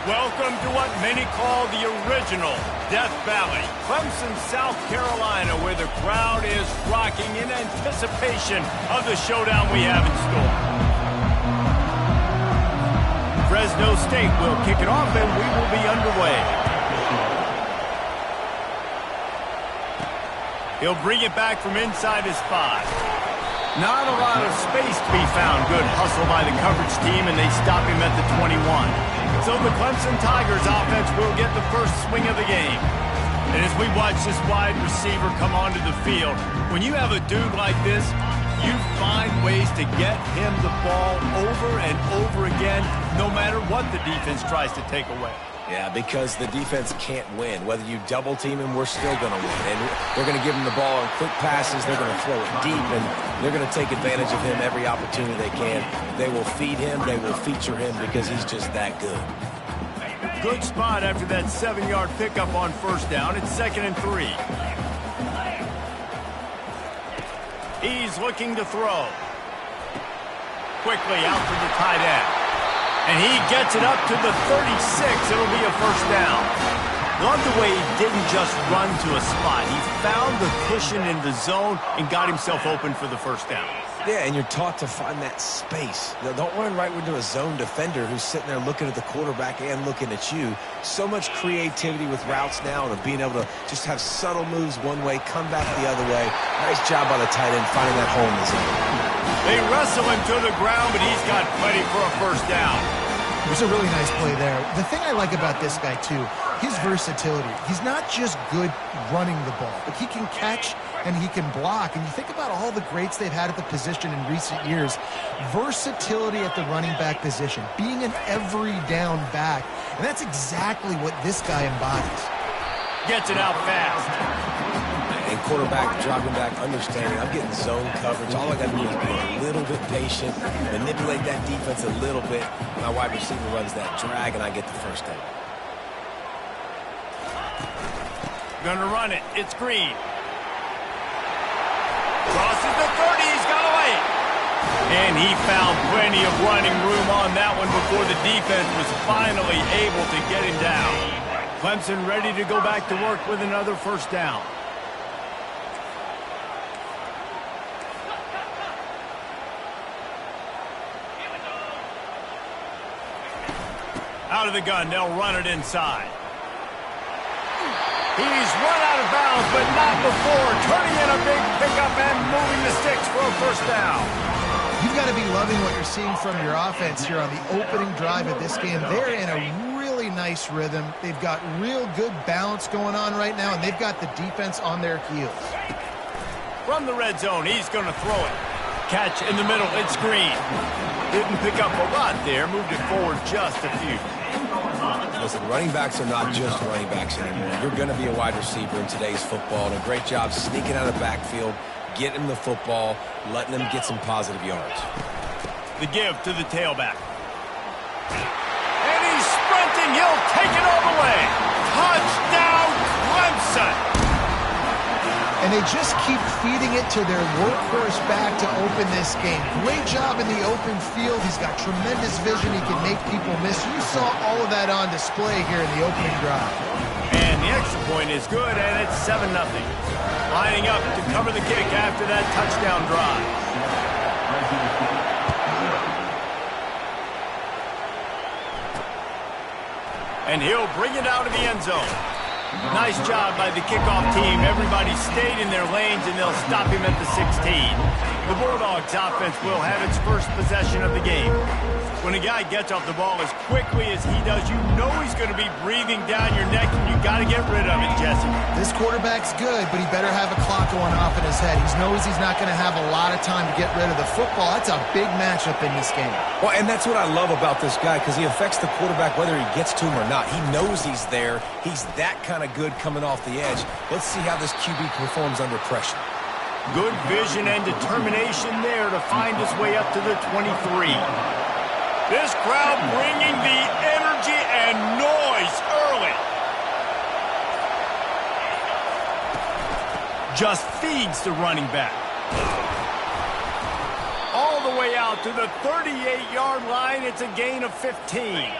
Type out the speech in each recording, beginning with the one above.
Welcome to what many call the original Death Valley, Clemson, South Carolina, where the crowd is rocking in anticipation of the showdown we have in store. Fresno State will kick it off, and we will be underway. He'll bring it back from inside his 5. Not a lot of space to be found. Good hustle by the coverage team, and they stop him at the 21. So the Clemson Tigers offense will get the first swing of the game. And as we watch this wide receiver come onto the field, when you have a dude like this, you find ways to get him the ball over and over again, no matter what the defense tries to take away. Yeah, because the defense can't win. Whether you double team him, we're still going to win. And they're going to give him the ball on quick passes. They're going to throw it deep, and they're going to take advantage of him every opportunity they can. They will feed him. They will feature him because he's just that good. Good spot after that 7-yard pickup on first down. It's 2nd and 3. He's looking to throw. Quickly out to the tight end. And he gets it up to the 36. It'll be a first down. Love the way he didn't just run to a spot. He found the cushion in the zone and got himself open for the first down. Yeah, and you're taught to find that space. Now, don't run right into a zone defender who's sitting there looking at the quarterback and looking at you. So much creativity with routes now and being able to just have subtle moves one way, come back the other way. Nice job by the tight end finding that hole in the zone. They wrestle him to the ground, but he's got plenty for a first down. There's a really nice play there. The thing I like about this guy, too, his versatility. He's not just good running the ball, but he can catch and he can block. And you think about all the greats they've had at the position in recent years. Versatility at the running back position, being an every down back. And that's exactly what this guy embodies. Gets it out fast. And quarterback, dropping back, understanding, I'm getting zone coverage. All I got to do is be a little bit patient, manipulate that defense a little bit. My wide receiver runs that drag, and I get the first down. Gonna run it. It's Green. Crosses the 30. He's got away. And he found plenty of running room on that one before the defense was finally able to get him down. Clemson ready to go back to work with another first down. Out of the gun, they'll run it inside. He's run out of bounds, but not before. Turning in a big pickup and moving the sticks for a first down. You've got to be loving what you're seeing from your offense here on the opening drive of this game. They're in a really nice rhythm. They've got real good balance going on right now, and they've got the defense on their heels. From the red zone, he's going to throw it. Catch in the middle, it's Green. Didn't pick up a lot there, moved it forward just a few. Listen, running backs are not just running backs anymore. You're going to be a wide receiver in today's football, and a great job sneaking out of the backfield, getting him the football, letting him get some positive yards. The give to the tailback. And he's sprinting. He'll take it all the way. Touchdown, Clemson. And they just keep feeding it to their workhorse back to open this game. Great job in the open field. He's got tremendous vision. He can make people miss. You saw all of that on display here in the opening drive. And the extra point is good, and it's 7-0. Lining up to cover the kick after that touchdown drive. And he'll bring it out of the end zone. Nice job by the kickoff team. Everybody stayed in their lanes, and they'll stop him at the 16. The Bulldogs offense will have its first possession of the game. When a guy gets off the ball as quickly as he does, you know he's going to be breathing down your neck, and you got to get rid of it, Jesse. This quarterback's good, but he better have a clock going off in his head. He knows he's not going to have a lot of time to get rid of the football. That's a big matchup in this game. Well, and that's what I love about this guy, because he affects the quarterback whether he gets to him or not. He knows he's there. He's that kind of good coming off the edge. Let's see how this QB performs under pressure. Good vision and determination there to find his way up to the 23. This crowd bringing the energy and noise early. Just feeds the running back. All the way out to the 38-yard line. It's a gain of 15.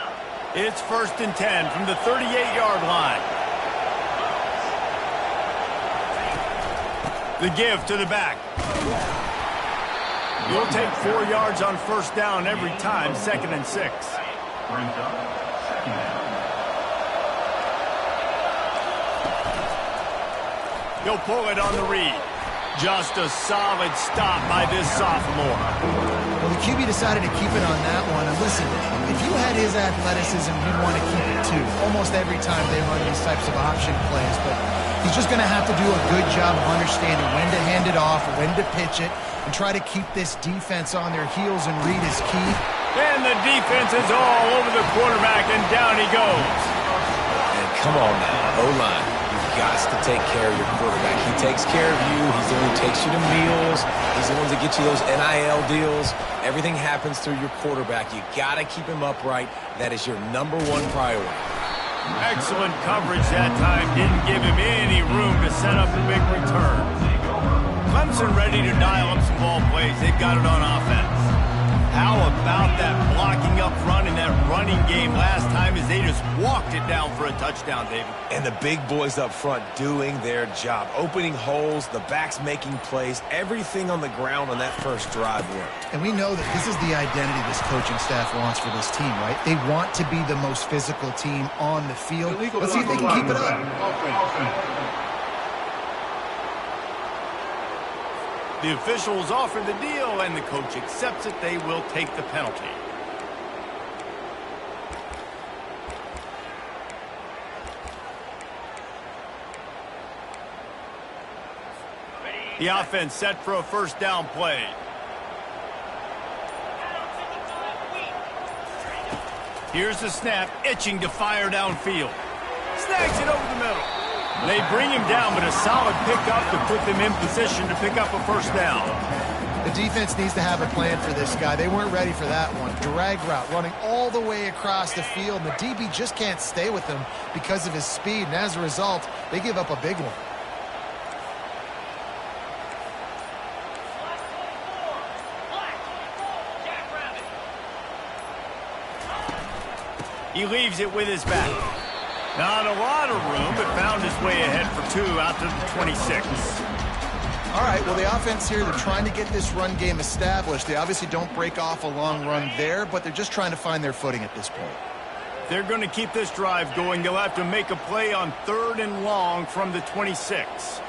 It's 1st and 10 from the 38-yard line. The give to the back. You'll take 4 yards on 1st down every time, 2nd and 6. He'll pull it on the read. Just a solid stop by this sophomore. Well, the QB decided to keep it on that one. And listen, if you had his athleticism, you'd want to keep it too. Almost every time they run these types of option plays. But he's just going to have to do a good job of understanding when to hand it off, when to pitch it, and try to keep this defense on their heels and read is key. And the defense is all over the quarterback, and down he goes. And come on now, O-line. You've got to take care of your quarterback. He takes care of you. He's the one who takes you to meals. He's the one that gets you those NIL deals. Everything happens through your quarterback. You got to keep him upright. That is your #1 priority. Excellent coverage that time. Didn't give him any room to set up a big return. Clemson ready to dial up some ball plays. They've got it on offense. How about that blocking up front in that running game last time as they just walked it down for a touchdown, David? And the big boys up front doing their job. Opening holes, the backs making plays. Everything on the ground on that first drive worked. And we know that this is the identity this coaching staff wants for this team, right? They want to be the most physical team on the field. Let's see if they can keep it up. The officials offer the deal, and the coach accepts it. They will take the penalty. The offense set for a 1st down play. Here's the snap, itching to fire downfield. Snags it over the middle. They bring him down, but a solid pickup to put them in position to pick up a 1st down. The defense needs to have a plan for this guy. They weren't ready for that one. Drag route, running all the way across the field, and the DB just can't stay with him because of his speed, and as a result, they give up a big one. He leaves it with his back. Not a lot of room, but found his way ahead for 2 out to the 26. All right, well, the offense here, they're trying to get this run game established. They obviously don't break off a long run there, but they're just trying to find their footing at this point. They're going to keep this drive going. They'll have to make a play on 3rd and long from the 26.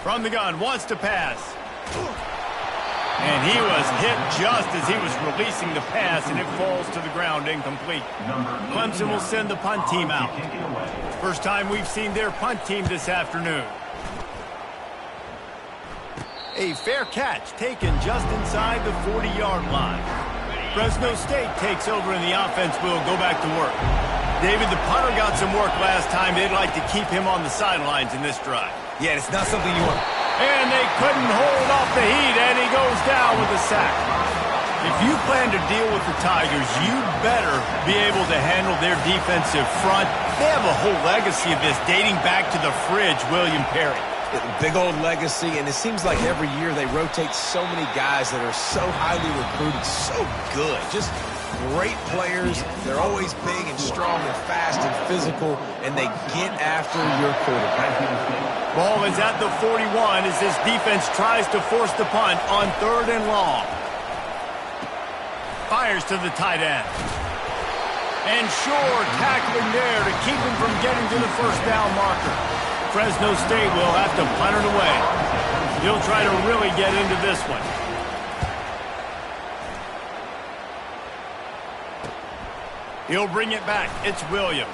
From the gun, wants to pass. And he was hit just as he was releasing the pass, and it falls to the ground incomplete. Clemson will send the punt team out. First time we've seen their punt team this afternoon. A fair catch taken just inside the 40-yard line. Fresno State takes over, and the offense will go back to work. David, the punter got some work last time. They'd like to keep him on the sidelines in this drive. Yeah, it's not something you want. And they couldn't hold off the heat, and he goes down with a sack. If you plan to deal with the Tigers, you better be able to handle their defensive front. They have a whole legacy of this dating back to the fridge, William Perry. Big old legacy, and it seems like every year they rotate so many guys that are so highly recruited, so good. Just great players. They're always big and strong and fast and physical, and they get after your quarterback. Ball is at the 41 as this defense tries to force the punt on 3rd and long. Fires to the tight end. And Shore tackling there to keep him from getting to the 1st down marker. Fresno State will have to punt it away. He'll try to really get into this one. He'll bring it back. It's Williams.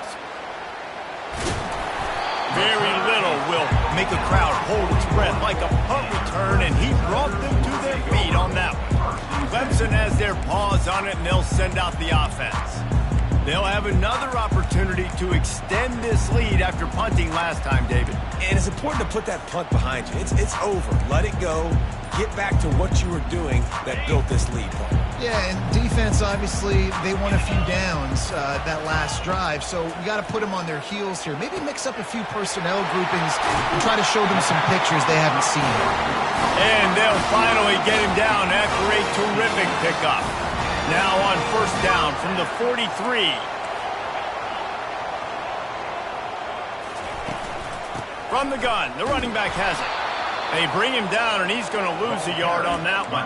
Very little will make a crowd hold its breath like a punt return, and he brought them to their feet on that one. Clemson has their paws on it, and they'll send out the offense. They'll have another opportunity to extend this lead after punting last time, David. And it's important to put that punt behind you. It's over. Let it go. Get back to what you were doing that built this lead. Yeah, and defense, obviously, they won a few downs that last drive, so we got to put them on their heels here. Maybe mix up a few personnel groupings and try to show them some pictures they haven't seen. And they'll finally get him down after a terrific pickup. Now on first down from the 43. From the gun, the running back has it. They bring him down, and he's going to lose a yard on that one.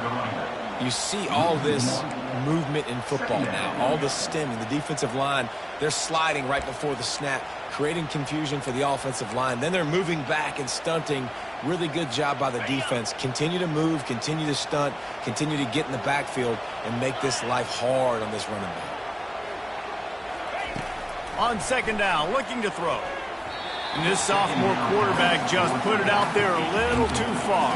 You see all this movement in football now, all the stemming, the defensive line, they're sliding right before the snap, creating confusion for the offensive line. Then they're moving back and stunting. Really good job by the defense. Continue to move, continue to stunt, continue to get in the backfield and make this life hard on this running back. On second down, looking to throw. And this sophomore quarterback just put it out there a little too far.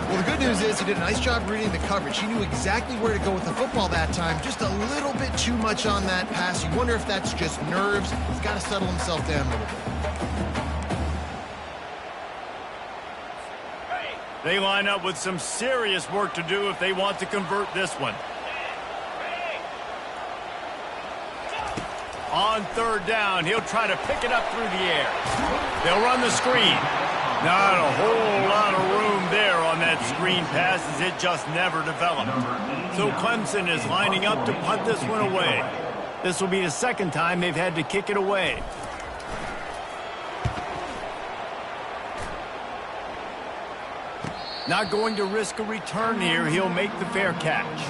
Well, the good news is he did a nice job reading the coverage. He knew exactly where to go with the football that time. Just a little bit too much on that pass. You wonder if that's just nerves. He's got to settle himself down a little bit. They line up with some serious work to do if they want to convert this one. On third down, he'll try to pick it up through the air. They'll run the screen. Not a whole lot of room there on that screen pass as it just never developed. So Clemson is lining up to punt this one away. This will be the second time they've had to kick it away. Not going to risk a return here. He'll make the fair catch.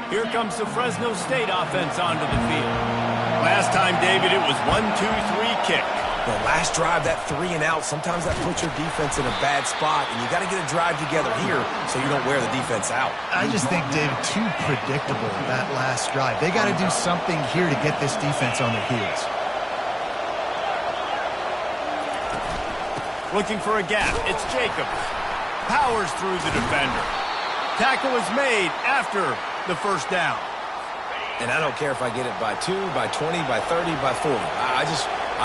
Here comes the Fresno State offense onto the field. Last time, David, it was 1-2-3 kick. The last drive, that 3 and out, sometimes that puts your defense in a bad spot, and you got to get a drive together here so you don't wear the defense out. I just think, David, too predictable, that last drive. They got to do something here to get this defense on their heels. Looking for a gap. It's Jacobs. Powers through the defender. Tackle is made after the first down. And I don't care if I get it by 2, by 20, by 30, by 40. I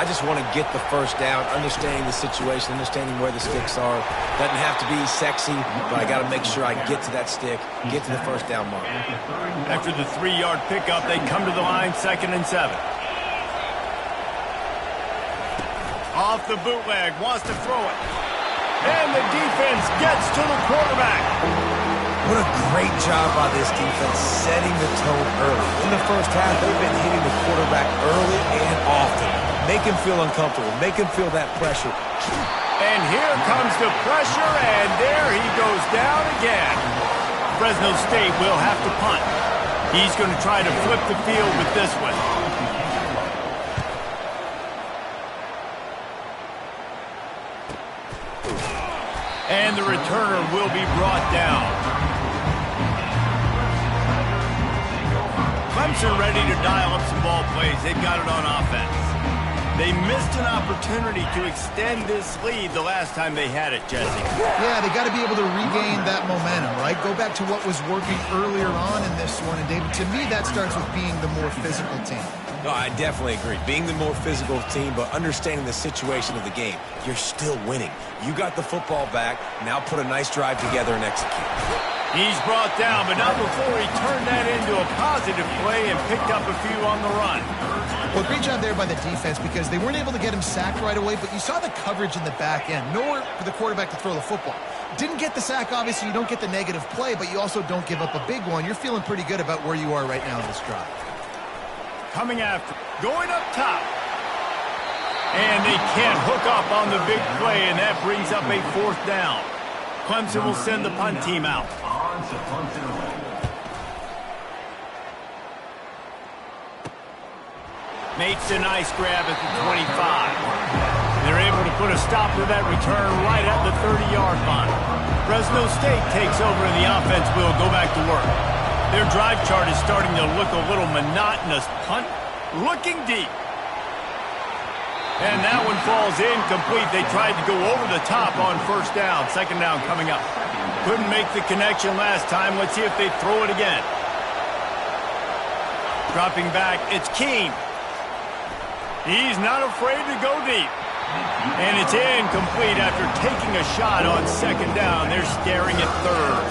just want to get the first down, understanding the situation, understanding where the sticks are. Doesn't have to be sexy, but I got to make sure I get to that stick, get to the first down mark. After the 3-yard pickup, they come to the line, 2nd and 7. Off the bootleg, wants to throw it. And the defense gets to the quarterback. What a great job by this defense setting the tone early. In the first half, they've been hitting the quarterback early and often. Make him feel uncomfortable. Make him feel that pressure. And here comes the pressure, and there he goes down again. Fresno State will have to punt. He's going to try to flip the field with this one. And the returner will be brought down. Clemson ready to dial up some ball plays. They've got it on offense. They missed an opportunity to extend this lead the last time they had it, Jesse. Yeah, they got to be able to regain that momentum, right? Go back to what was working earlier on in this one. And, David, to me, that starts with being the more physical team. No, I definitely agree. Being the more physical team, but understanding the situation of the game. You're still winning. You got the football back. Now put a nice drive together and execute. He's brought down, but not before he turned that into a positive play and picked up a few on the run. Well, great job there by the defense because they weren't able to get him sacked right away, but you saw the coverage in the back end. Nowhere for the quarterback to throw the football. Didn't get the sack, obviously. You don't get the negative play, but you also don't give up a big one. You're feeling pretty good about where you are right now in this drive. Coming after, going up top. And they can't hook up on the big play, and that brings up a 4th down. Clemson will send the punt team out. Makes a nice grab at the 25. They're able to put a stop to that return right at the 30-yard line. Fresno State takes over, and the offense will go back to work. Their drive chart is starting to look a little monotonous. Punt, looking deep. And that one falls incomplete. They tried to go over the top on first down. 2nd down coming up. Couldn't make the connection last time. Let's see if they throw it again. Dropping back, it's Keene. He's not afraid to go deep. And it's incomplete after taking a shot on 2nd down. They're staring at 3rd.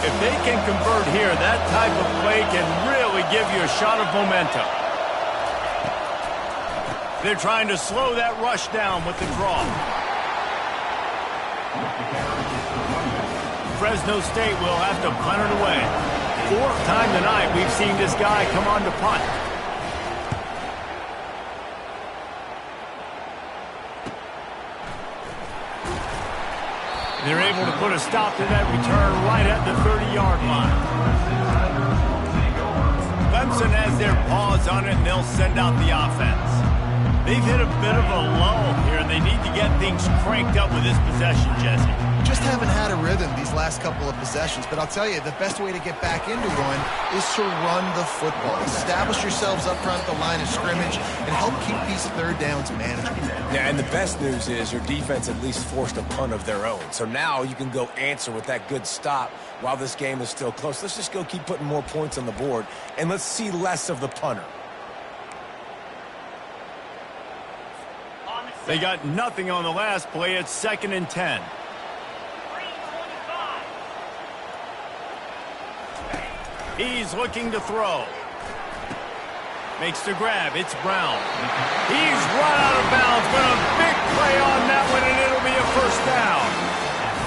If they can convert here, that type of play can really give you a shot of momentum. They're trying to slow that rush down with the draw. Fresno State will have to punt it away. Fourth time tonight we've seen this guy come on to punt. They're able to put a stop to that return right at the 30-yard line. Clemson has their paws on it, and they'll send out the offense. They've hit a bit of a lull here, and they need to get things cranked up with this possession, Jesse. Just haven't had a rhythm these last couple of possessions, but I'll tell you, the best way to get back into one is to run the football. Establish yourselves up front at the line of scrimmage and help keep these third downs manageable. Yeah, and the best news is your defense at least forced a punt of their own. So now you can go answer with that good stop while this game is still close. Let's just go keep putting more points on the board, and let's see less of the punter. They got nothing on the last play. It's 2nd and 10. He's looking to throw. Makes the grab. It's Brown. He's run out of bounds, but a big play on that one, and it'll be a first down.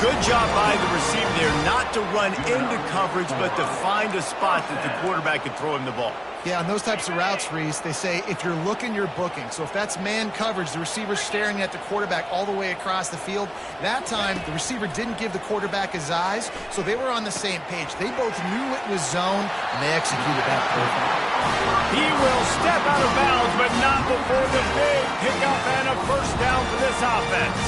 Good job by the receiver there not to run into coverage, but to find a spot that the quarterback could throw him the ball. Yeah, on those types of routes, Reese, they say if you're looking, you're booking. So if that's man coverage, the receiver's staring at the quarterback all the way across the field. That time, the receiver didn't give the quarterback his eyes, so they were on the same page. They both knew it was zone, and they executed that perfectly. He will step out of bounds, but not before the big pickup and a first down for this offense.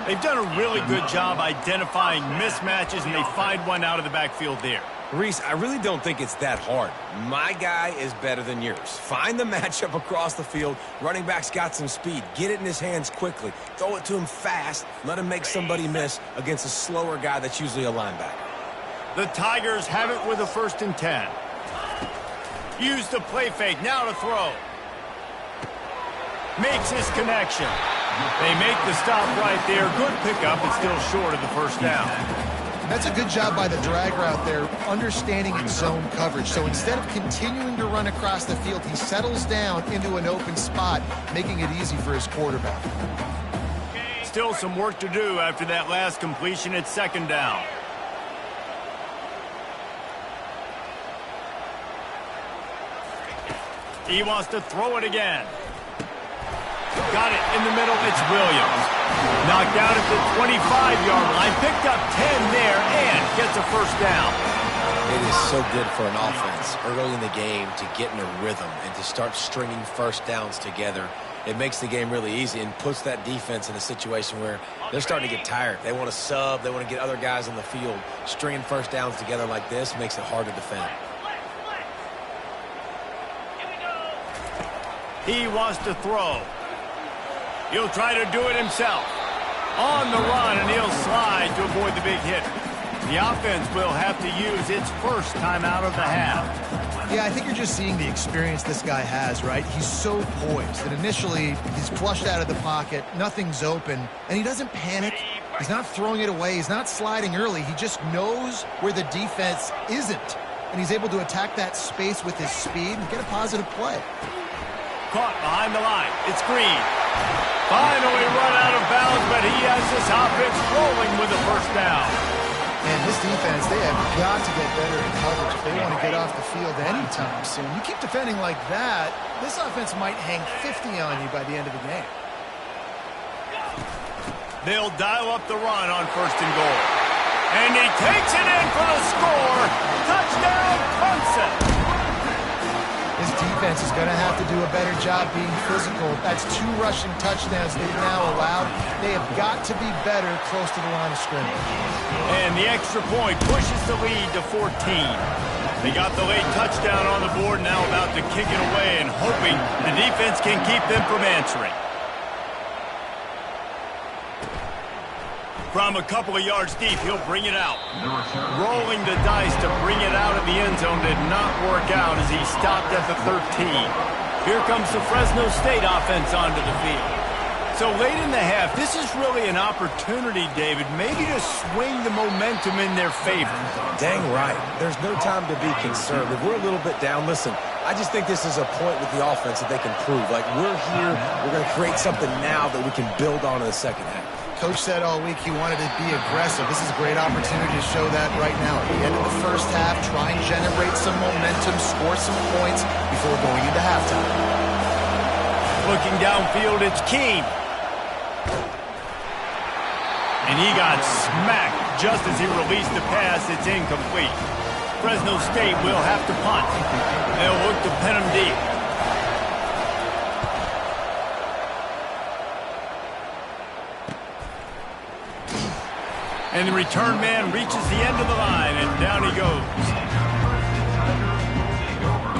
They've done a really good job identifying mismatches, and they find one out of the backfield there. Reese, I really don't think it's that hard. My guy is better than yours. Find the matchup across the field. Running back's got some speed. Get it in his hands quickly. Throw it to him fast. Let him make somebody miss against a slower guy that's usually a linebacker. The Tigers have it with a 1st and 10. Use the play fake. Now to throw. Makes his connection. They make the stop right there. Good pickup, but still short of the first down. That's a good job by the drag route there, understanding its zone coverage. So instead of continuing to run across the field, he settles down into an open spot, making it easy for his quarterback. Still some work to do after that last completion at 2nd down. He wants to throw it again. Got it in the middle. It's Williams. Knocked out at the 25-yard line. Picked up 10 there and gets a first down. It is so good for an offense early in the game to get in a rhythm and to start stringing first downs together. It makes the game really easy and puts that defense in a situation where they're starting to get tired. They want to sub. They want to get other guys on the field. Stringing first downs together like this makes it hard to defend. He wants to throw. He'll try to do it himself. On the run, and he'll slide to avoid the big hit. The offense will have to use its first timeout of the half. Yeah, I think you're just seeing the experience this guy has, right? He's so poised that initially he's flushed out of the pocket, nothing's open, and he doesn't panic. He's not throwing it away. He's not sliding early. He just knows where the defense isn't, and he's able to attack that space with his speed and get a positive play. Caught behind the line. It's Green. Finally run out of bounds, but he has this offense rolling with a first down. And this defense, they have got to get better in coverage if they want to get off the field anytime soon. You keep defending like that, this offense might hang 50 on you by the end of the game. They'll dial up the run on 1st and goal. And he takes it in for the score. Touchdown, Clemson. This defense is going to have to do a better job being physical. That's 2 rushing touchdowns they've now allowed. They have got to be better close to the line of scrimmage. And the extra point pushes the lead to 14. They got the late touchdown on the board, now about to kick it away and hoping the defense can keep them from answering. From a couple of yards deep, he'll bring it out. Rolling the dice to bring it out of the end zone did not work out as he stopped at the 13. Here comes the Fresno State offense onto the field. So late in the half, this is really an opportunity, David, maybe to swing the momentum in their favor. Dang right. There's no time to be concerned. If we're a little bit down, listen, I just think this is a point with the offense that they can prove. Like, we're here, we're going to create something now that we can build on in the second half. Coach said all week he wanted to be aggressive. This is a great opportunity to show that right now. At the end of the first half, try and generate some momentum, score some points before going into halftime. Looking downfield, it's Keene. And he got smacked just as he released the pass. It's incomplete. Fresno State will have to punt. They'll look to pin him deep. And the return man reaches the end of the line, and down he goes.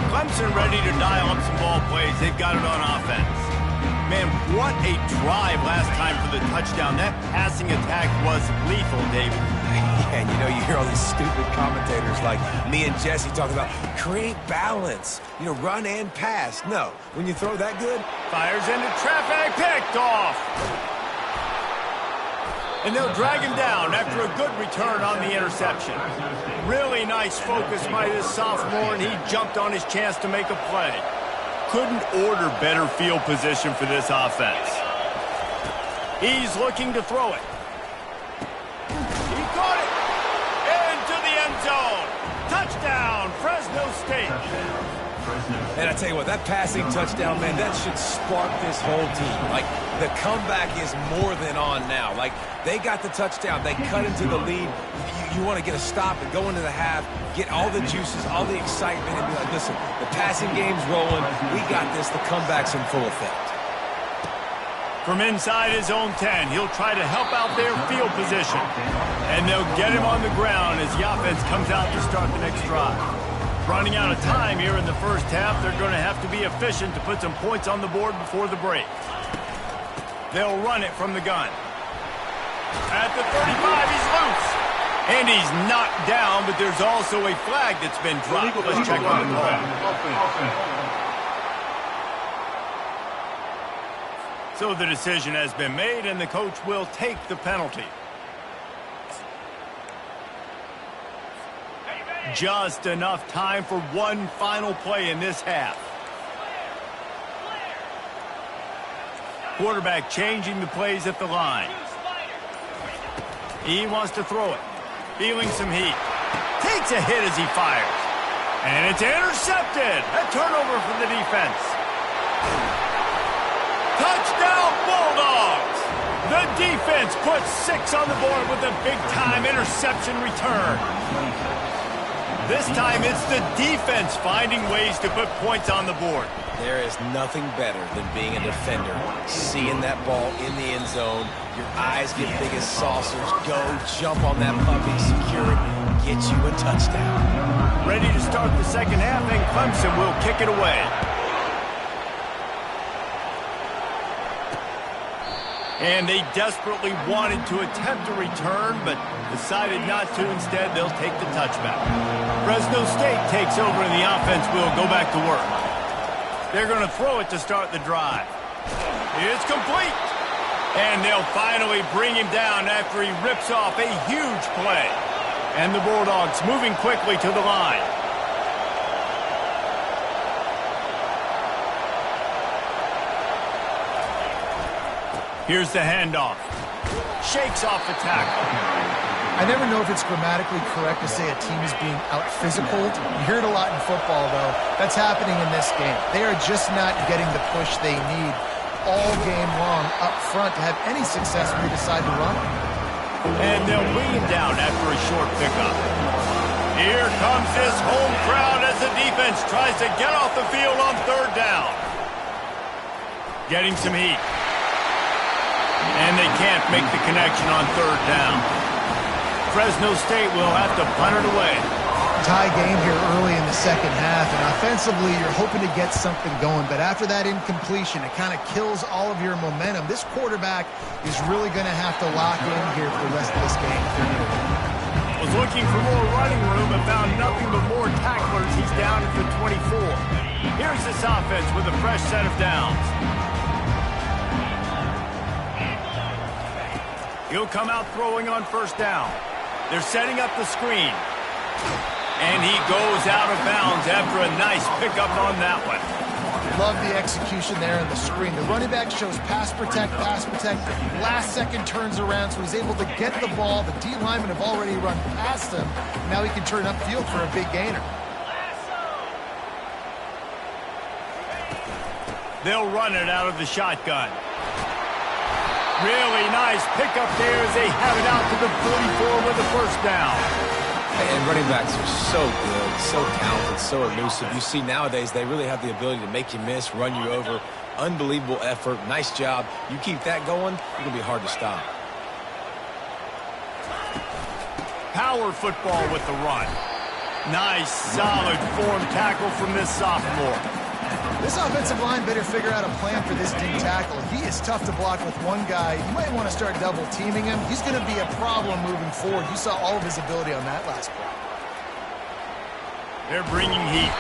Clemson ready to dial up some ball plays. They've got it on offense. Man, what a drive last time for the touchdown. That passing attack was lethal, David. Yeah, and you know, you hear all these stupid commentators like me and Jesse talking about create balance, you know, run and pass. No, when you throw that good, Fires into traffic, picked off. And they'll drag him down after a good return on the interception. Really nice focus by this sophomore, and he jumped on his chance to make a play. Couldn't order better field position for this offense. He's looking to throw it. He caught it. Into the end zone. Touchdown, Fresno State. and I tell you what, that passing touchdown, man, that should spark this whole team. Like, the comeback is more than on now. Like, they got the touchdown. They cut into the lead. You want to get a stop and go into the half, get all the juices, all the excitement, and be like, listen, the passing game's rolling. We got this. The comeback's in full effect. From inside his own 10, he'll try to help out their field position. And they'll get him on the ground as the offense comes out to start the next drive. Running out of time here in the first half, they're going to have to be efficient to put some points on the board before the break. They'll run it from the gun. At the 35, he's loose. And he's knocked down, but there's also a flag that's been dropped. Let's check on the call. So the decision has been made, and the coach will take the penalty. Just enough time for one final play in this half. Quarterback changing the plays at the line. He wants to throw it. Feeling some heat. Takes a hit as he fires. And it's intercepted. A turnover for the defense. Touchdown, Bulldogs! The defense puts 6 on the board with a big-time interception return. This time, it's the defense finding ways to put points on the board. There is nothing better than being a defender. Seeing that ball in the end zone, your eyes get big as saucers. Go, jump on that puppy, secure it, get you a touchdown. Ready to start the second half, and Clemson will kick it away. And they desperately wanted to attempt a return, but decided not to. Instead, they'll take the touchback. Fresno State takes over, and the offense will go back to work. They're going to throw it to start the drive. It's complete. And they'll finally bring him down after he rips off a huge play. And the Bulldogs moving quickly to the line. Here's the handoff. Shakes off the tackle. I never know if it's grammatically correct to say a team is being out-physical. You hear it a lot in football, though. That's happening in this game. They are just not getting the push they need all game long up front to have any success when they decide to run. And they'll bring him down after a short pickup. Here comes this home crowd as the defense tries to get off the field on third down. Getting some heat. And they can't make the connection on third down. Fresno State will have to punt it away. Tie game here early in the second half, and offensively you're hoping to get something going, but after that incompletion, it kind of kills all of your momentum. This quarterback is really going to have to lock in here for the rest of this game. Was looking for more running room but found nothing but more tacklers. He's down at the 24. Here's this offense with a fresh set of downs. He'll come out throwing on first down. They're setting up the screen. And he goes out of bounds after a nice pickup on that one. Love the execution there in the screen. The running back shows pass protect, last second turns around, so he's able to get the ball. The D linemen have already run past him. Now he can turn upfield for a big gainer. They'll run it out of the shotgun. Really nice pickup there as they have it out to the 44 with the first down. And running backs are so good, so talented, so elusive. You see nowadays they really have the ability to make you miss, run you over. Unbelievable effort. Nice job. You keep that going, you're going to be hard to stop. Power football with the run. Nice, solid form tackle from this sophomore. This offensive line better figure out a plan for this D tackle. He is tough to block with one guy. You might want to start double teaming him. He's going to be a problem moving forward. You saw all of his ability on that last play. They're bringing heat.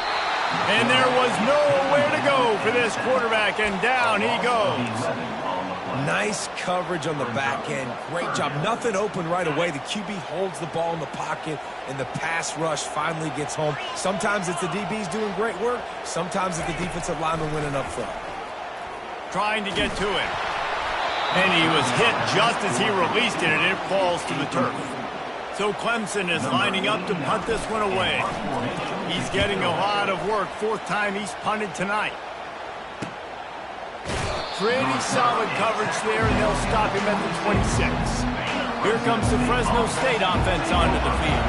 And there was nowhere to go for this quarterback, and down he goes. Nice coverage on the back end. Great job. Nothing open right away. The QB holds the ball in the pocket, and the pass rush finally gets home. Sometimes it's the DBs doing great work. Sometimes it's the defensive lineman winning up front. Trying to get to it. And he was hit just as he released it, and it falls to the turf. So Clemson is lining up to punt this one away. He's getting a lot of work. Fourth time he's punted tonight. Pretty solid coverage there, and they'll stop him at the 26. Here comes the Fresno State offense onto the field.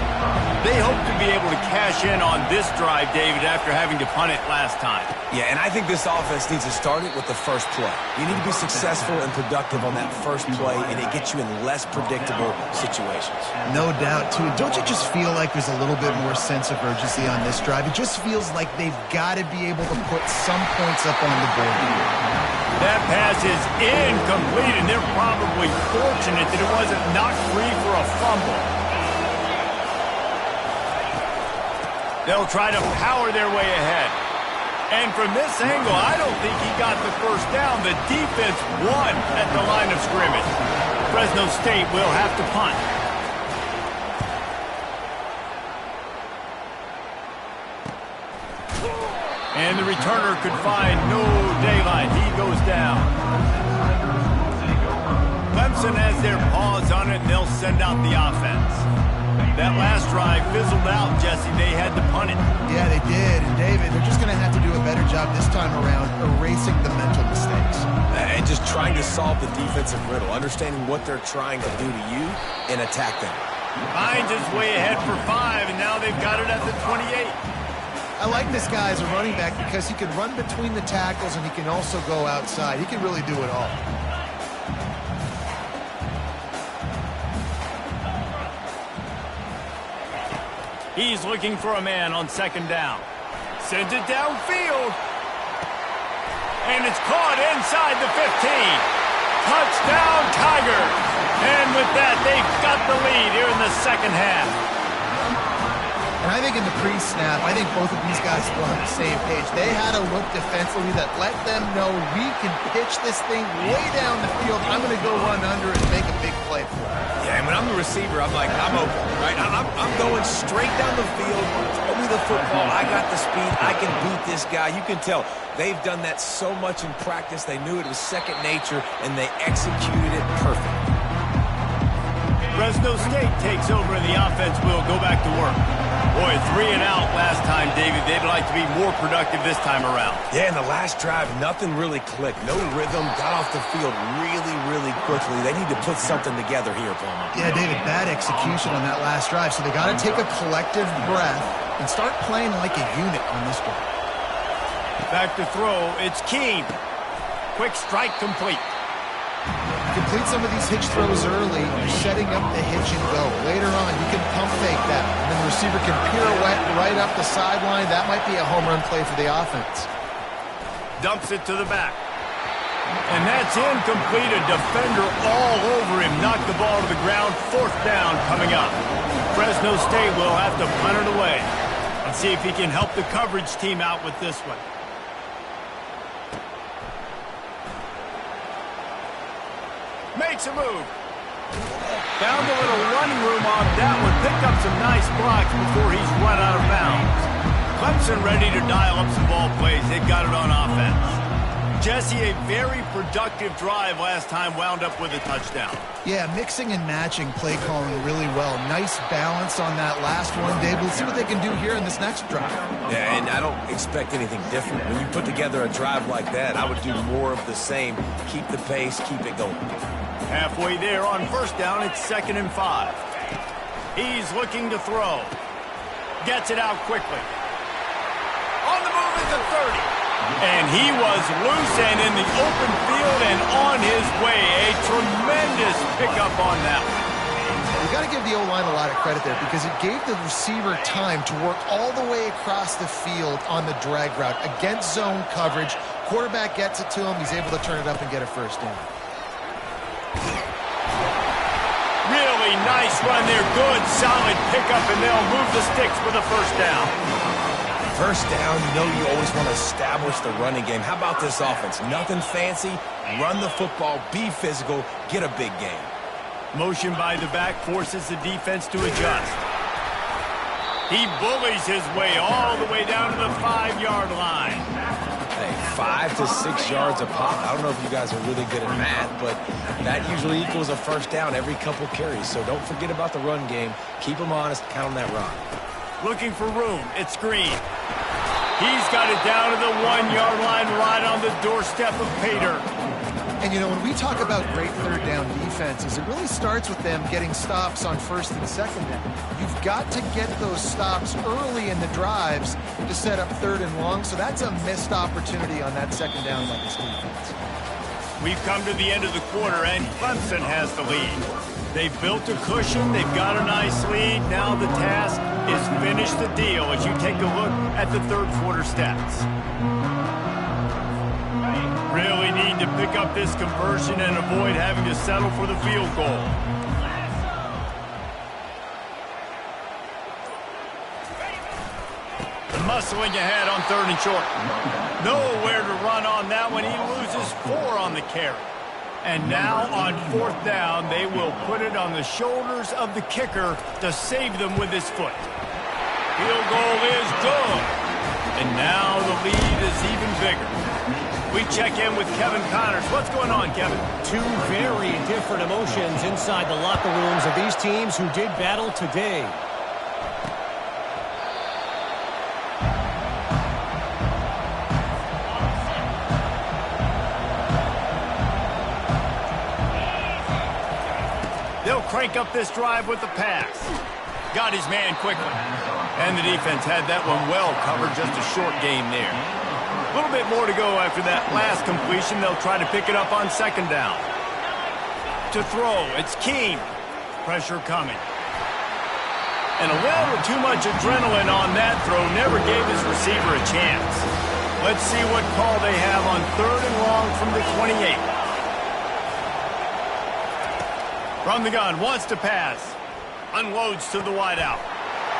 They hope to be able to cash in on this drive, David, after having to punt it last time. Yeah, and I think this offense needs to start it with the first play. You need to be successful and productive on that first play, and it gets you in less predictable situations. No doubt, too. Don't you just feel like there's a little bit more sense of urgency on this drive? It just feels like they've got to be able to put some points up on the board here. That pass is incomplete, and they're probably fortunate that it wasn't knocked free for a fumble. They'll try to power their way ahead. And from this angle, I don't think he got the first down. The defense won at the line of scrimmage. Fresno State will have to punt. And the returner could find no daylight. He goes down. Clemson has their paws on it, and they'll send out the offense. That last drive fizzled out, Jesse. They had to punt it. Yeah, they did. And, David, they're just going to have to do a better job this time around erasing the mental mistakes. And just trying to solve the defensive riddle, understanding what they're trying to do to you and attack them. Hines is way ahead for 5, and now they've got it at the 28. I like this guy as a running back because he can run between the tackles and he can also go outside. He can really do it all. He's looking for a man on second down. Sends it downfield. And it's caught inside the 15. Touchdown, Tigers. And with that, they've got the lead here in the second half. And I think in the pre-snap, I think both of these guys were on the same page. They had a look defensively that let them know we can pitch this thing way down the field. I'm going to go run under and make a big play for it. Yeah, and when I'm the receiver, I'm like, I'm open, right? I'm going straight down the field. Throw me the football. I got the speed. I can beat this guy. You can tell they've done that so much in practice. They knew it was second nature, and they executed it perfectly. Fresno State takes over, and the offense will go back to work. Boy, 3 and out last time, David. They'd like to be more productive this time around. Yeah, in the last drive, nothing really clicked. No rhythm. Got off the field really, really quickly. They need to put something together here, Palmer. Yeah, David, bad execution on that last drive. So they got to take a collective breath and start playing like a unit on this one. Back to throw. It's Keene. Quick strike complete. Complete some of these hitch throws early. You're setting up the hitch and go. Later on, you can pump fake that. And then the receiver can pirouette right up the sideline. That might be a home run play for the offense. Dumps it to the back. And that's incomplete. A defender all over him. Knocked the ball to the ground. Fourth down coming up. Fresno State will have to punt it away. Let's see if he can help the coverage team out with this one. Makes a move. Found a little running room on that one. Picked up some nice blocks before he's run out of bounds. Clemson ready to dial up some ball plays. They've got it on offense. Jesse, a very productive drive last time wound up with a touchdown. Yeah, mixing and matching play calling really well. Nice balance on that last one, Dave. We'll see what they can do here in this next drive. Yeah, and I don't expect anything different. When you put together a drive like that, I would do more of the same. Keep the pace, keep it going. Halfway there on first down, it's 2nd and 5. He's looking to throw. Gets it out quickly. On the move at the 30. And he was loose and in the open field and on his way. A tremendous pickup on that one. You got to give the O-line a lot of credit there because it gave the receiver time to work all the way across the field on the drag route against zone coverage. Quarterback gets it to him. He's able to turn it up and get a first down. Really nice run there. Good, solid pickup, and they'll move the sticks with a first down. First down, you know you always want to establish the running game. How about this offense? Nothing fancy. Run the football, be physical, get a big gain. Motion by the back forces the defense to adjust. He bullies his way all the way down to the 5-yard line. Hey, 5 to 6 yards a pop. I don't know if you guys are really good at math, but that usually equals a first down every couple carries. So don't forget about the run game. Keep them honest, count on that run. Looking for room. It's Green. He's got it down to the 1-yard line right on the doorstep of Pater. And, you know, when we talk about great third down defenses, it really starts with them getting stops on first and second down. You've got to get those stops early in the drives to set up third and long, so that's a missed opportunity on that second down by this defense. We've come to the end of the quarter, and Clemson has the lead. They've built a cushion. They've got a nice lead. Now the task is finish the deal as you take a look at the third quarter stats. Really need to pick up this conversion and avoid having to settle for the field goal. Muscling ahead on 3rd and short. Nowhere to run on that one. He loses 4 on the carry. And now on 4th down, they will put it on the shoulders of the kicker to save them with his foot. Field goal is good. And now the lead is even bigger. We check in with Kevin Connors. What's going on, Kevin? Two very different emotions inside the locker rooms of these teams who did battle today. They'll crank up this drive with the pass. Got his man quickly. And the defense had that one well covered, just a short game there. A little bit more to go after that last completion. They'll try to pick it up on 2nd down. To throw, it's Keene. Pressure coming. And a little too much adrenaline on that throw never gave his receiver a chance. Let's see what call they have on 3rd and long from the 28. From the gun, wants to pass. Unloads to the wideout.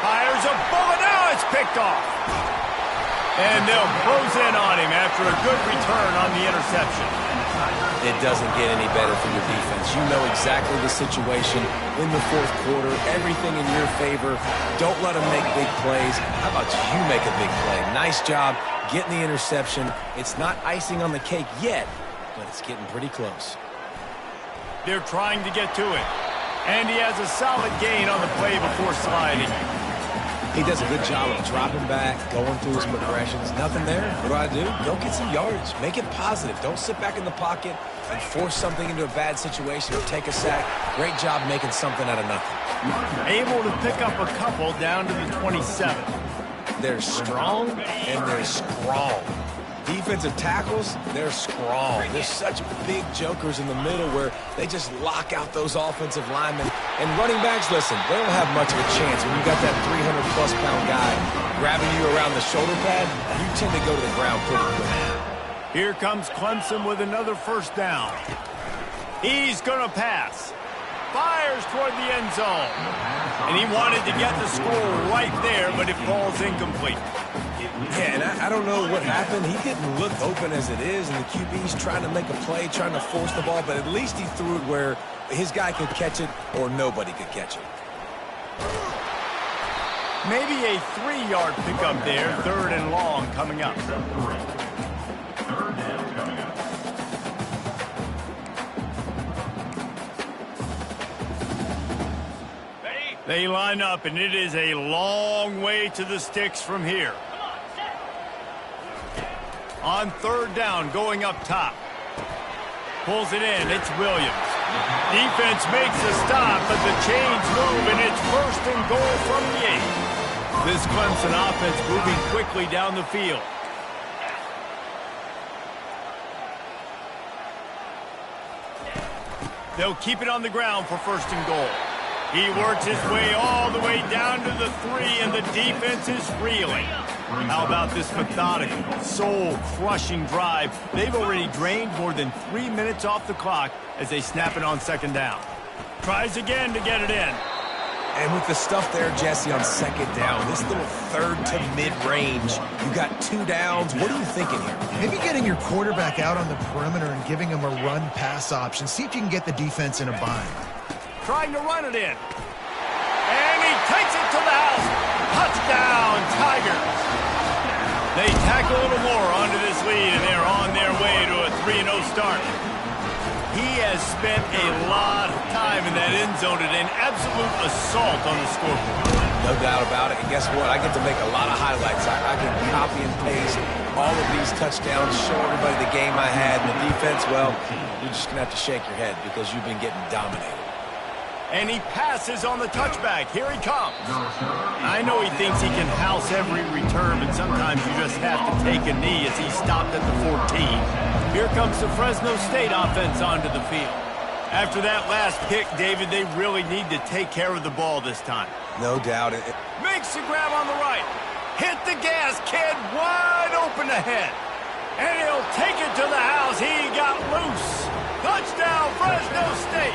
Fires a bullet. Now it's picked off. And they'll close in on him after a good return on the interception. It doesn't get any better for your defense. You know exactly the situation in the 4th quarter. Everything in your favor. Don't let them make big plays. How about you make a big play? Nice job getting the interception. It's not icing on the cake yet, but it's getting pretty close. They're trying to get to it. And he has a solid gain on the play before sliding. He does a good job of dropping back, going through his progressions. Nothing there. What do? Go get some yardage. Make it positive. Don't sit back in the pocket and force something into a bad situation or take a sack. Great job making something out of nothing. Able to pick up a couple down to the 27. They're strong and they're strong. Defensive tackles, they're strong. There's such big jokers in the middle where they just lock out those offensive linemen. And running backs, listen, they don't have much of a chance. When you got that 300-plus pound guy grabbing you around the shoulder pad, you tend to go to the ground pretty quick. Here comes Clemson with another first down. He's going to pass. Fires toward the end zone. And he wanted to get the score right there, but it falls incomplete. Yeah, and I don't know what happened. He didn't look open as it is, and the QB's trying to make a play, trying to force the ball, but at least he threw it where his guy could catch it or nobody could catch it. Maybe a 3-yard pickup there. 3rd and long coming up. They line up, and it is a long way to the sticks from here. On 3rd down, going up top. Pulls it in. It's Williams. Defense makes a stop, but the chains move, and it's 1st and goal from the 8. This Clemson offense moving quickly down the field. They'll keep it on the ground for 1st and goal. He works his way all the way down to the 3, and the defense is reeling. How about this methodical, soul-crushing drive? They've already drained more than 3 minutes off the clock as they snap it on 2nd down. Tries again to get it in. And with the stuff there, Jesse, on 2nd down, this little 3rd to mid-range, you got 2 downs. What are you thinking here? Maybe getting your quarterback out on the perimeter and giving him a run-pass option. See if you can get the defense in a bind. Trying to run it in. And he takes it to the house. Touchdown, Tigers. They tack a little more onto this lead, and they're on their way to a 3-0 start. He has spent a lot of time in that end zone and an absolute assault on the scoreboard. No doubt about it. And guess what? I get to make a lot of highlights. I can copy and paste all of these touchdowns, show everybody the game I had. And the defense, well, you're just going to have to shake your head because you've been getting dominated. And he passes on the touchback. Here he comes. I know he thinks he can house every return, but sometimes you just have to take a knee as he stopped at the 14. Here comes the Fresno State offense onto the field. After that last pick, David, they really need to take care of the ball this time. No doubt. Makes the grab on the right. Hit the gas, kid. Wide open ahead. And he'll take it to the house. He got loose. Touchdown, Fresno State.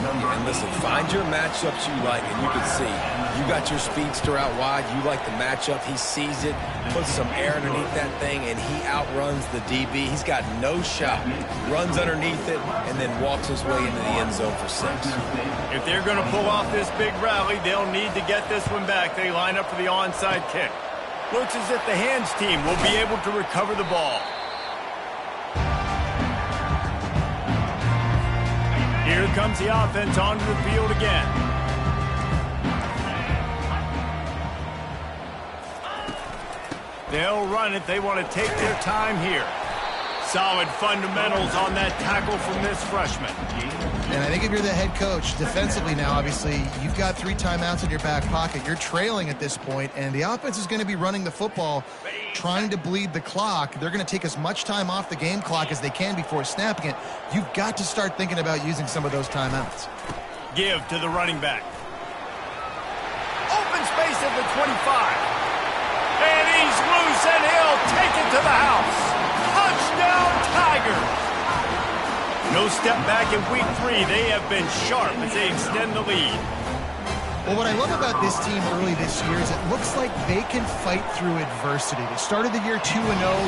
And listen, find your matchups you like, and you can see you got your speedster out wide. You like the matchup. He sees it, puts some air underneath that thing, and he outruns the DB. He's got no shot. Runs underneath it, and then walks his way into the end zone for 6. If they're going to pull off this big rally, they'll need to get this one back. They line up for the onside kick. Looks as if the hands team will be able to recover the ball. Here comes the offense onto the field again. They'll run it. They want to take their time here. Solid fundamentals on that tackle from this freshman. And I think if you're the head coach, defensively now, obviously, you've got 3 timeouts in your back pocket. You're trailing at this point, and the offense is going to be running the football, trying to bleed the clock. They're going to take as much time off the game clock as they can before snapping it. You've got to start thinking about using some of those timeouts. Give to the running back. Open space at the 25. And he's loose, and he'll take it to the house. Touchdown, Tigers. No step back in week 3. They have been sharp as they extend the lead. Well, what I love about this team early this year is it looks like they can fight through adversity. They started the year 2-0.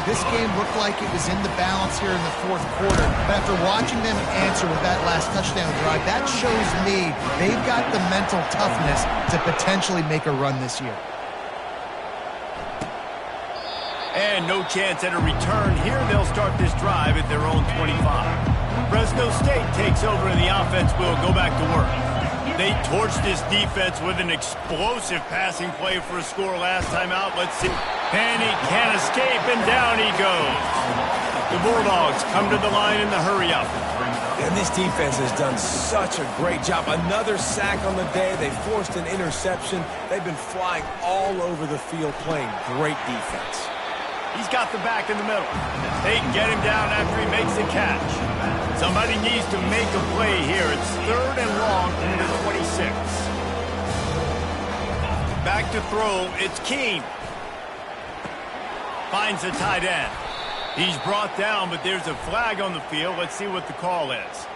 This game looked like it was in the balance here in the 4th quarter. But after watching them answer with that last touchdown drive, that shows me they've got the mental toughness to potentially make a run this year. And no chance at a return here. They'll start this drive at their own 25. Fresno State takes over and the offense will go back to work. They torched this defense with an explosive passing play for a score last time out. Let's see. And he can't escape, and down he goes. The Bulldogs come to the line in the hurry-up. And this defense has done such a great job. Another sack on the day. They forced an interception. They've been flying all over the field playing great defense. He's got the back in the middle. They get him down after he makes the catch. Somebody needs to make a play here. It's 3rd and long from the 26. Back to throw. It's Keene. Finds the tight end. He's brought down, but there's a flag on the field. Let's see what the call is.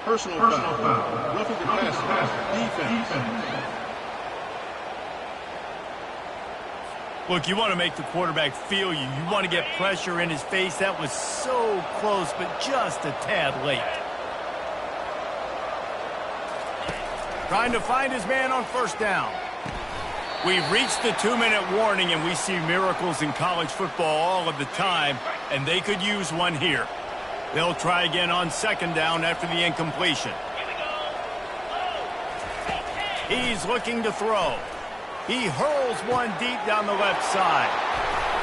Personal foul. Roughing the passer. Defense. Look, you want to make the quarterback feel you. You want to get pressure in his face. That was so close, but just a tad late. Trying to find his man on 1st down. We've reached the 2-minute warning, and we see miracles in college football all of the time, and they could use one here. They'll try again on 2nd down after the incompletion. He's looking to throw. He hurls one deep down the left side.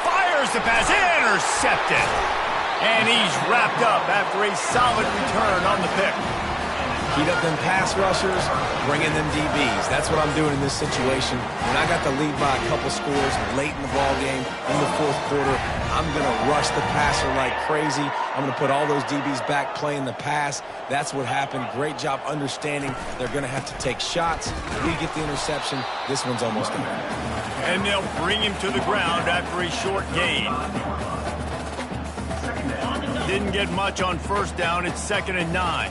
Fires the pass, intercepted. And he's wrapped up after a solid return on the pick. Heat up them pass rushers, bring in them DBs. That's what I'm doing in this situation. When I got the lead by a couple scores late in the ball game, in the 4th quarter, I'm going to rush the passer like crazy. I'm going to put all those DBs back playing the pass. That's what happened. Great job understanding they're going to have to take shots. We get the interception. This one's almost over. And they'll bring him to the ground after a short gain. Didn't get much on 1st down. It's 2nd and 9.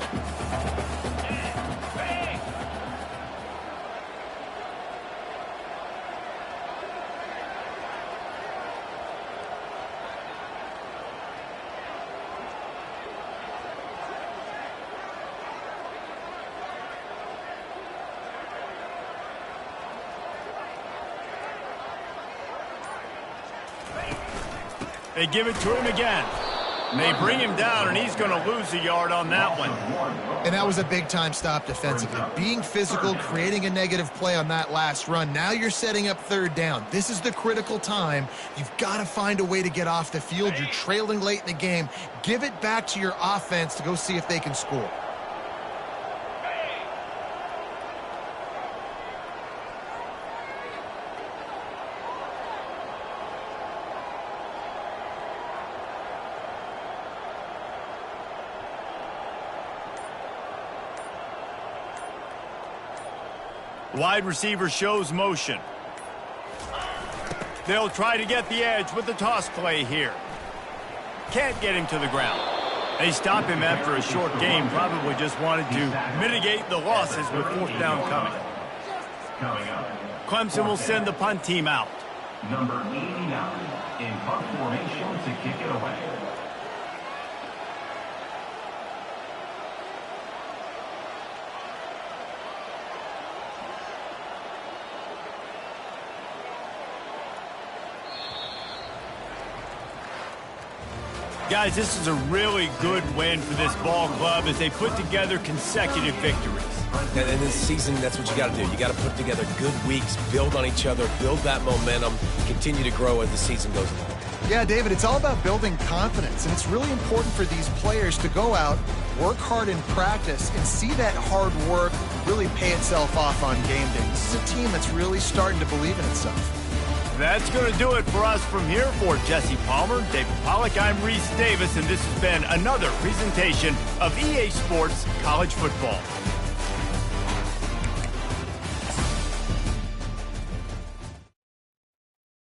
They give it to him again. They bring him down, and he's going to lose a yard on that one. And that was a big-time stop defensively. Being physical, creating a negative play on that last run. Now you're setting up 3rd down. This is the critical time. You've got to find a way to get off the field. You're trailing late in the game. Give it back to your offense to go see if they can score. Wide receiver shows motion. They'll try to get the edge with the toss play here. Can't get him to the ground. They stop him after a short game. Probably just wanted to mitigate the losses with 4th down coming. Clemson will send the punt team out. Number 89 in punt formation to kick it away. Guys, this is a really good win for this ball club as they put together consecutive victories. And in this season, that's what you got to do. You got to put together good weeks, build on each other, build that momentum, continue to grow as the season goes along. Yeah, David, it's all about building confidence, and it's really important for these players to go out, work hard in practice, and see that hard work really pay itself off on game day. This is a team that's really starting to believe in itself. That's going to do it for us from here. For Jesse Palmer, David Pollack, I'm Reese Davis, and this has been another presentation of EA Sports College Football.